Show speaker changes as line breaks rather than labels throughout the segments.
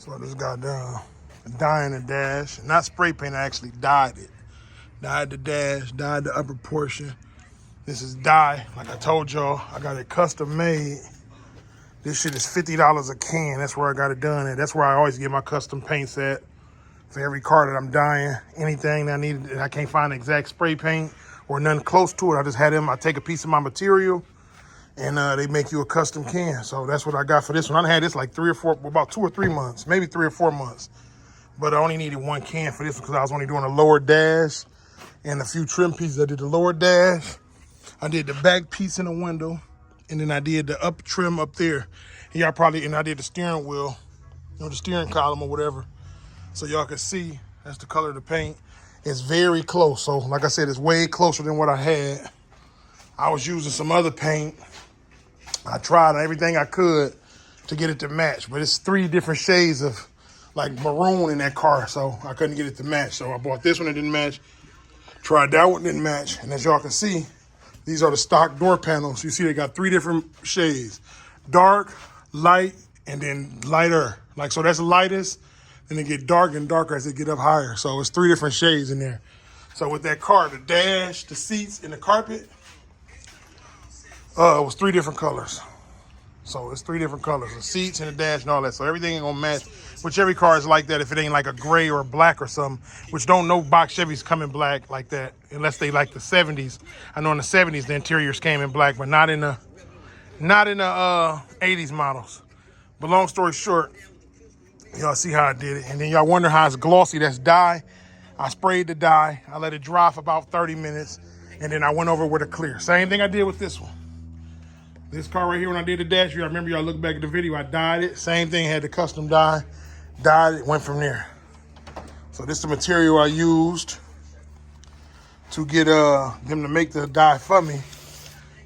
So I just got done dyeing the dash. Not spray paint, I actually dyed it. Dyed the dash, dyed the upper portion. This is dye. Like I told y'all, I got it custom made. This shit is $50 a can. That's where I got it done at. That's where I always get my custom paints at. For every car that I'm dyeing, anything that I need, I can't find exact spray paint or nothing close to it. I just had them, I take a piece of my material and they make you a custom can. So that's what I got for this one. I had this like about 2 or 3 months, maybe 3 or 4 months. But I only needed 1 can for this one because I was only doing a lower dash and a few trim pieces. I did the lower dash, I did the back piece in the window, and then I did the up trim up there. And I did the steering wheel, the steering column or whatever. So y'all can see, that's the color of the paint. It's very close. So like I said, it's way closer than what I had. I was using some other paint. I tried everything I could to get it to match, but it's 3 different shades of like maroon in that car, so I couldn't get it to match. So I bought this one, it didn't match. Tried that one, didn't match. And as y'all can see, these are the stock door panels. You see they got 3 different shades. Dark, light, and then lighter. Like, so that's the lightest, then they get dark and darker as they get up higher. So it's 3 different shades in there. So with that car, the dash, the seats, and the carpet, it was 3 different colors. So it's 3 different colors, the seats and the dash and all that. So everything ain't gonna match, which every car is like that if it ain't like a gray or a black or something, which don't no box Chevys come in black like that, unless they like the 70s. I know in the 70s, the interiors came in black, but not in the 80s models. But long story short, y'all see how I did it. And then y'all wonder how it's glossy, that's dye. I sprayed the dye, I let it dry for about 30 minutes, and then I went over with a clear. Same thing I did with this one. This car right here, when I did the dash, I remember y'all look back at the video, I dyed it. Same thing, had the custom dye. Dyed it, went from there. So this is the material I used to get them to make the dye for me.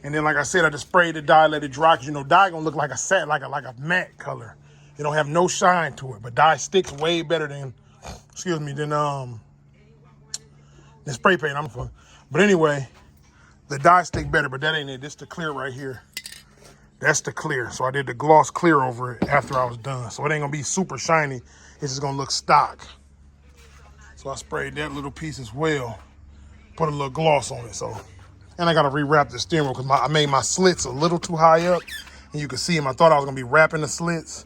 And then, like I said, I just sprayed the dye, let it dry, because you know, dye gonna look like a matte color. It don't have no shine to it, but dye sticks way better than, than spray paint. But anyway, the dye stick better, but that ain't it. This the clear right here. That's the clear. So I did the gloss clear over it after I was done. So it ain't gonna be super shiny. It's just gonna look stock. So I sprayed that little piece as well. Put a little gloss on it. So, and I gotta rewrap the steering wheel because I made my slits a little too high up. And you can see them. I thought I was gonna be wrapping the slits,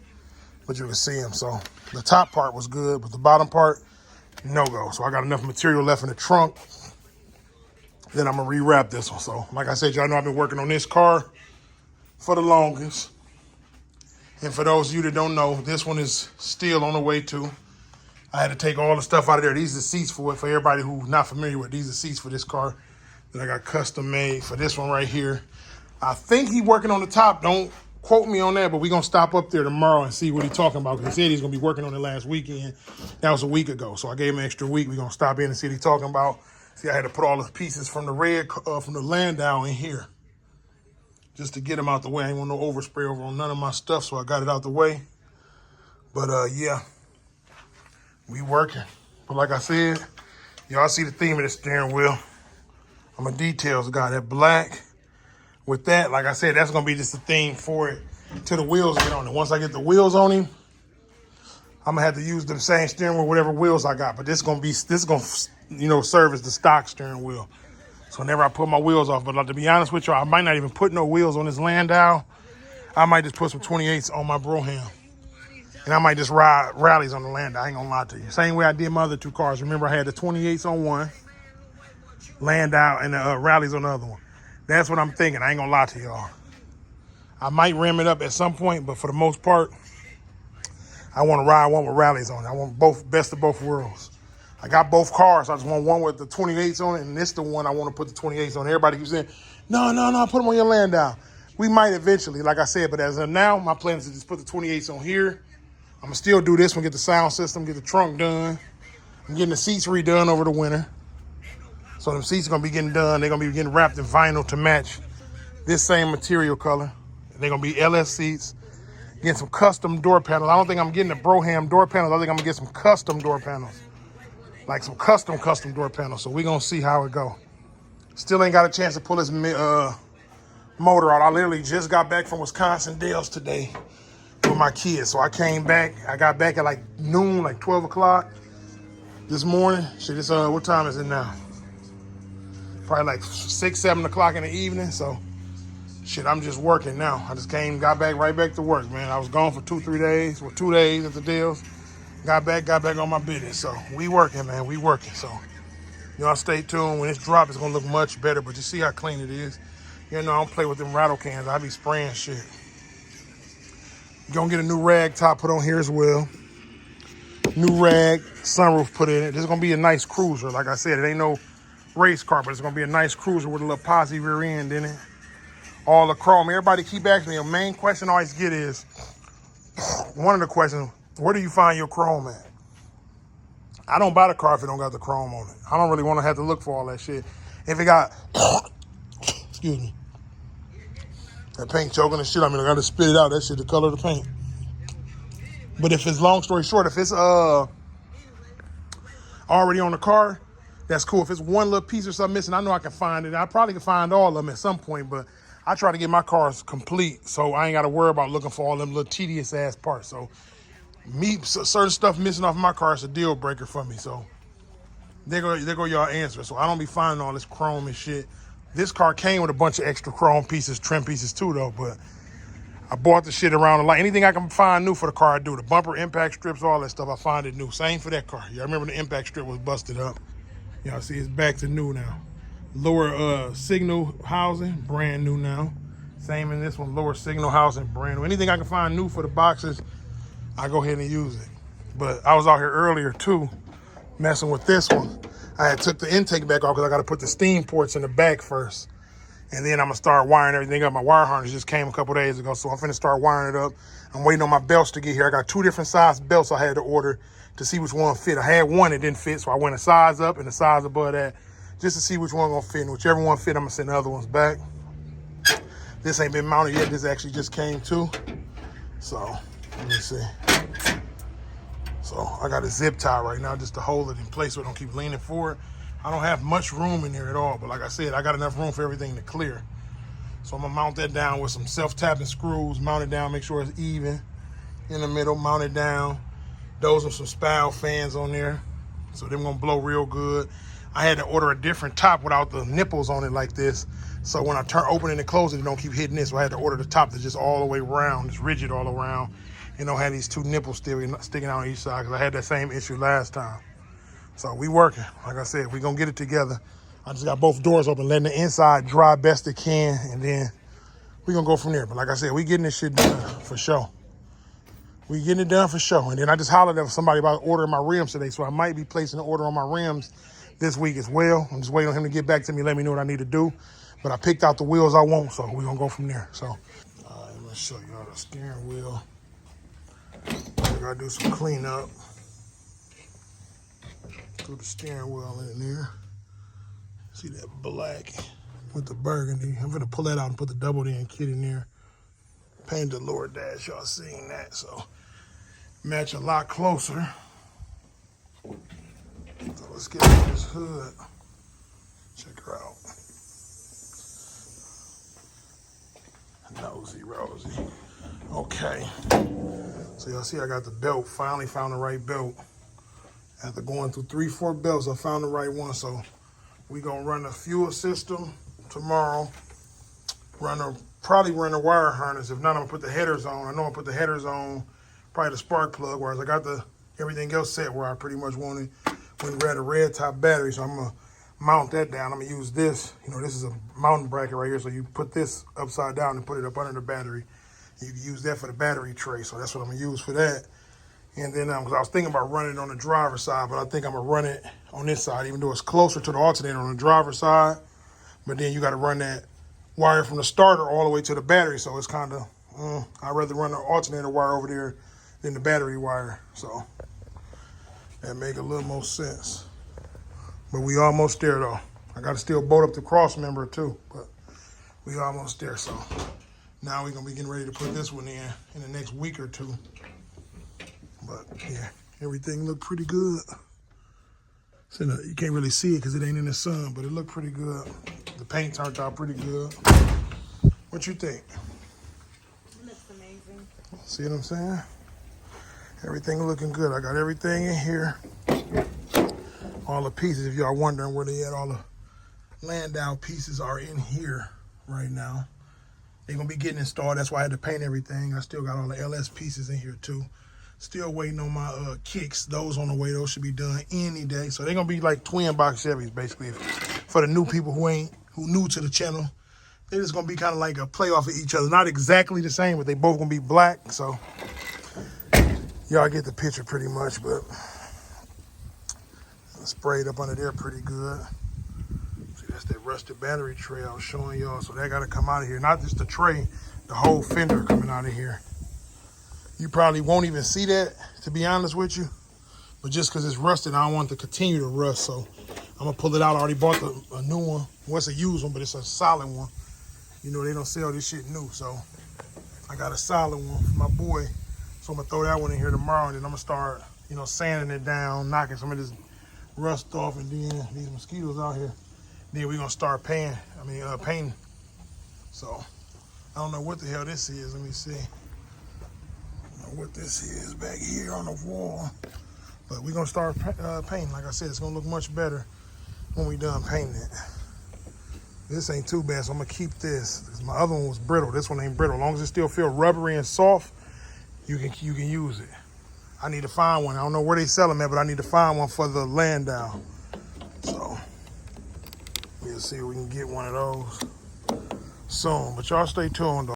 but you can see them. So the top part was good, but the bottom part, no go. So I got enough material left in the trunk. Then I'm gonna rewrap this one. So like I said, y'all know I've been working on this car for the longest. And for those of you that don't know, this one is still on the way too. I had to take all the stuff out of there. These are the seats for it. For everybody who's not familiar with, these are seats for this car that I got custom made for this one right here. I think he's working on the top. Don't quote me on that, but we're gonna stop up there tomorrow and see what he's talking about. Because he said he's gonna be working on it last weekend. That was a week ago. So I gave him an extra week. We're gonna stop in and see what he's talking about. See, I had to put all the pieces from the from the Landau in here, just to get them out the way. I ain't want no overspray over on none of my stuff, so I got it out the way. But yeah, we working. But like I said, y'all see the theme of the steering wheel. I'm a details guy. That black with that, like I said, that's gonna be just the theme for it till the wheels get on it. Once I get the wheels on him, I'm gonna have to use the same steering wheel, whatever wheels I got. But this is gonna serve as the stock steering wheel. So whenever I put my wheels off, but like, to be honest with you, I might not even put no wheels on this Landau. I might just put some 28s on my Brougham. And I might just ride rallies on the Landau. I ain't gonna lie to you. Same way I did my other 2 cars. Remember, I had the 28s on one, Landau, and the rallies on the other one. That's what I'm thinking. I ain't gonna lie to y'all. I might ram it up at some point, but for the most part, I want to ride one with rallies on it. I want best of both worlds. I got both cars. I just want one with the 28s on it, and this the one I want to put the 28s on. Everybody keeps saying, no, put them on your Landau. We might eventually, like I said, but as of now, my plan is to just put the 28s on here. I'm going to still do this one, get the sound system, get the trunk done. I'm getting the seats redone over the winter. So them seats are going to be getting done. They're going to be getting wrapped in vinyl to match this same material color. They're going to be LS seats. Getting some custom door panels. I don't think I'm getting the Brougham door panels. I think I'm going to get some custom door panels. Like some custom door panels. So we're going to see how it go. Still ain't got a chance to pull this motor out. I literally just got back from Wisconsin Dells today. with my kids. So I came back. I got back at like noon, like 12 o'clock this morning. Shit, it's what time is it now? Probably like 6, 7 o'clock in the evening. So shit, I'm just working now. I just got back right back to work, man. I was gone for 2, 3 days. Well, 2 days at the deals. Got back on my business. So we working, man. We working. So y'all stay tuned. When it's dropped, it's gonna look much better. But you see how clean it is. You know, I don't play with them rattle cans. I be spraying shit. You're gonna get a new rag top put on here as well. New rag, sunroof put in it. This is gonna be a nice cruiser. Like I said, it ain't no race car, but it's gonna be a nice cruiser with a little posse rear end in it. All the chrome. Everybody keep asking me. The main question I always get is, one of the questions, where do you find your chrome at? I don't buy the car if it don't got the chrome on it. I don't really want to have to look for all that shit. If it got, excuse me, that paint choking and shit, I mean, I got to spit it out. That shit, the color of the paint. But if it's, long story short, if it's already on the car, that's cool. If it's one little piece or something missing, I know I can find it. I probably can find all of them at some point, but I try to get my cars complete so I ain't got to worry about looking for all them little tedious ass parts. So certain stuff missing off my car is a deal breaker for me. So there go y'all answer. So I don't be finding all this chrome and shit. This car came with a bunch of extra chrome pieces, trim pieces too though, but I bought the shit around the lot. Anything I can find new for the car, I do. The bumper, impact strips, all that stuff, I find it new. Same for that car. Yeah, I remember the impact strip was busted up. Y'all see it's back to new now. Lower signal housing, brand new now. Same in this one, lower signal housing, brand new. Anything I can find new for the boxes, I go ahead and use it. But I was out here earlier too, messing with this one. I had took the intake back off because I got to put the steam ports in the back first. And then I'm going to start wiring everything up. My wire harness just came a couple days ago, so I'm finna start wiring it up. I'm waiting on my belts to get here. I got 2 different size belts I had to order to see which one fit. I had one that didn't fit, so I went a size up and a size above that just to see which one gonna fit. And whichever one fit, I'm gonna send the other ones back. This ain't been mounted yet. This actually just came too. So, let me see. So, I got a zip tie right now just to hold it in place so it don't keep leaning forward. I don't have much room in there at all, but like I said, I got enough room for everything to clear. So I'm gonna mount that down with some self-tapping screws, mount it down, make sure it's even in the middle, mount it down. Those are some Spal fans on there, so they're gonna blow real good. I had to order a different top without the nipples on it like this, so when I open it and close it, it don't keep hitting this. So I had to order the top that's just all the way round, it's rigid all around, and don't have these 2 nipples sticking out on each side, because I had that same issue last time. So we working. Like I said, we gonna get it together. I just got both doors open, letting the inside dry best it can, and then we gonna go from there. But like I said, we getting this shit done for sure. We getting it done for sure. And then I just hollered at somebody about ordering my rims today, so I might be placing an order on my rims this week as well. I'm just waiting on him to get back to me, let me know what I need to do. But I picked out the wheels I want, so we gonna go from there. So, all right, let's show y'all the steering wheel. We gotta do some cleanup. Throw the steering wheel in there. See that black with the burgundy. I'm gonna pull that out and put the double D kit in there. Painted the lower dash, y'all seen that, so match a lot closer. So let's get on this hood. Check her out. Nosy Rosie. Okay. So y'all see I got the belt. Finally found the right belt. After going through 3, 4 belts, I found the right one. So we gonna run the fuel system tomorrow. Probably run the wire harness. If not, I'm gonna put the headers on. I know I'll put the headers on, probably the spark plug, whereas I got everything else set where I pretty much wanted when we had a red top battery. So I'm gonna mount that down. I'm gonna use this. You know, this is a mounting bracket right here. So you put this upside down and put it up under the battery. You can use that for the battery tray. So that's what I'm gonna use for that. And then, because I was thinking about running it on the driver's side, but I think I'm gonna run it on this side, even though it's closer to the alternator on the driver's side. But then you gotta run that wire from the starter all the way to the battery. So it's kind of, I'd rather run the alternator wire over there than the battery wire. So that make a little more sense. But we almost there though. I gotta still bolt up the cross member too, but we almost there. So now we're gonna be getting ready to put this one in the next week or 2. But yeah, everything looked pretty good. So you can't really see it because it ain't in the sun, but it looked pretty good. The paint turned out pretty good. What you think?
It looks amazing.
See what I'm saying? Everything looking good. I got everything in here. All the pieces, if y'all wondering where they at, all the Landau pieces are in here right now. They're going to be getting installed. That's why I had to paint everything. I still got all the LS pieces in here too. Still waiting on my kicks. Those on the way. Those should be done any day. So they're going to be like twin box Chevys basically. For the new people who new to the channel, they're just going to be kind of like a playoff of each other. Not exactly the same, but they both going to be black. So y'all get the picture pretty much, but sprayed up under there pretty good. See, that's that rusted battery tray I was showing y'all. So that got to come out of here. Not just the tray, the whole fender coming out of here. You probably won't even see that, to be honest with you. But just because it's rusted, I don't want it to continue to rust. So I'm going to pull it out. I already bought a new one. Well, it's a used one, but it's a solid one. You know, they don't sell this shit new. So I got a solid one for my boy. So I'm going to throw that one in here tomorrow. And then I'm going to start, you know, sanding it down, knocking some of this rust off. And then these mosquitoes out here. Then we're going to start painting. So I don't know what the hell this is. Let me see. What this is back here on the wall, but we're gonna start painting. Like I said, it's gonna look much better when we done painting it. This ain't too bad, so I'm gonna keep this. My other one was brittle. This one ain't brittle. As long as it still feel rubbery and soft, you can use it. I need to find one. I don't know where they sell them at, but I need to find one for the Landau. So we'll see if we can get one of those soon. But y'all stay tuned though.